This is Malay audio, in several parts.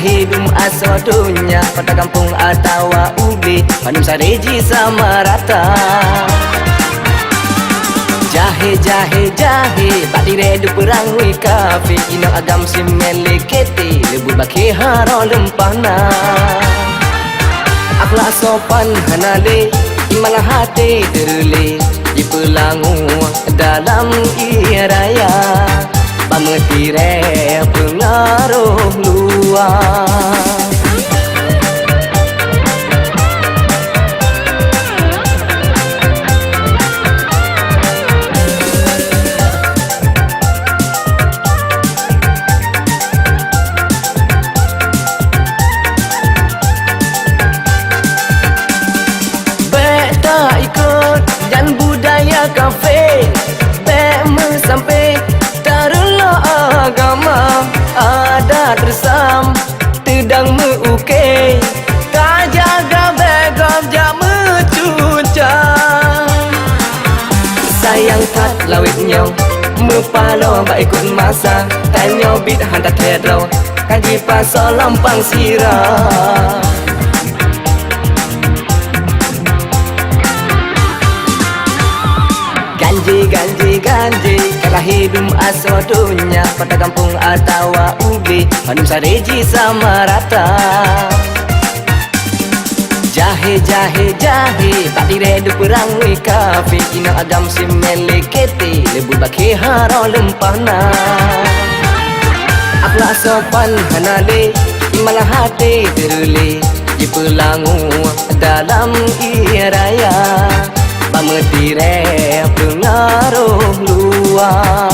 hidung asal dunia, pada kampung atau ubi, pandum sareji sama rata. Jahe jahe jahe, pak diredu perang wi kafe, inang agam si melekete, lebut baki haro lempana. Akhlak sopan hanale, imalah hati terle, di pelangu dalam ia raya, pametire pengaruh luar. Kafe, bema sampai taruhlah agama, adat resam, tedang meuke, tak jaga begam jak mecucang. Sayang tak lawitnya, mepalo baik ikut masa, tanya bid hantar terau, kaji pasal lampang sirah. Ganje, ganje, ganje, kalah hidung asal dunia, pada kampung atau ubi, pandum sareji sama rata. Jahe, jahe, jahe, pak diredu perang wi kafe, inang agam si melekete, lebut baki haro lempana. Akhlak sopan hanale, imalah hati terle, di pelangu dalam ia raya, pametire pengaruh luar.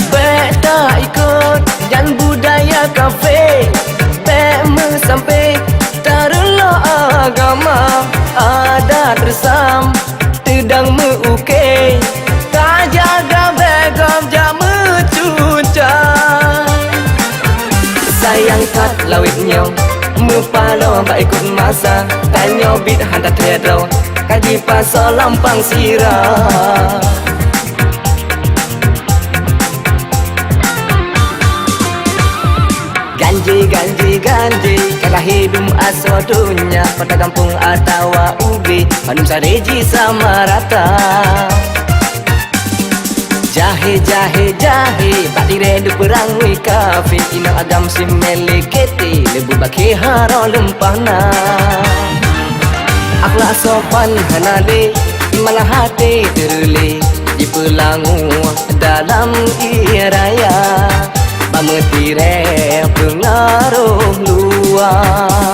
Beta ikut dan budaya kafe, bema sampai agama, adat resam, tedang meuke, tak jaga begam jak mecucang. Sayang tak lawitnya, mepalo baik ikut masa, tanya bid hantar terau, kaji pasal lampang sirah. Ganje, ganje, ganje, kalah hidung asal dunia, pada kampung atau ubi, pandum sareji sama rata. Jahe, jahe, jahe, pak diredu perang wi kafe, inang agam si melekete, lebut baki haro lempana. Akhlak sopan hanale, imalah hati terle, di pelangu dalam ia raya, pametire pengaruh luar.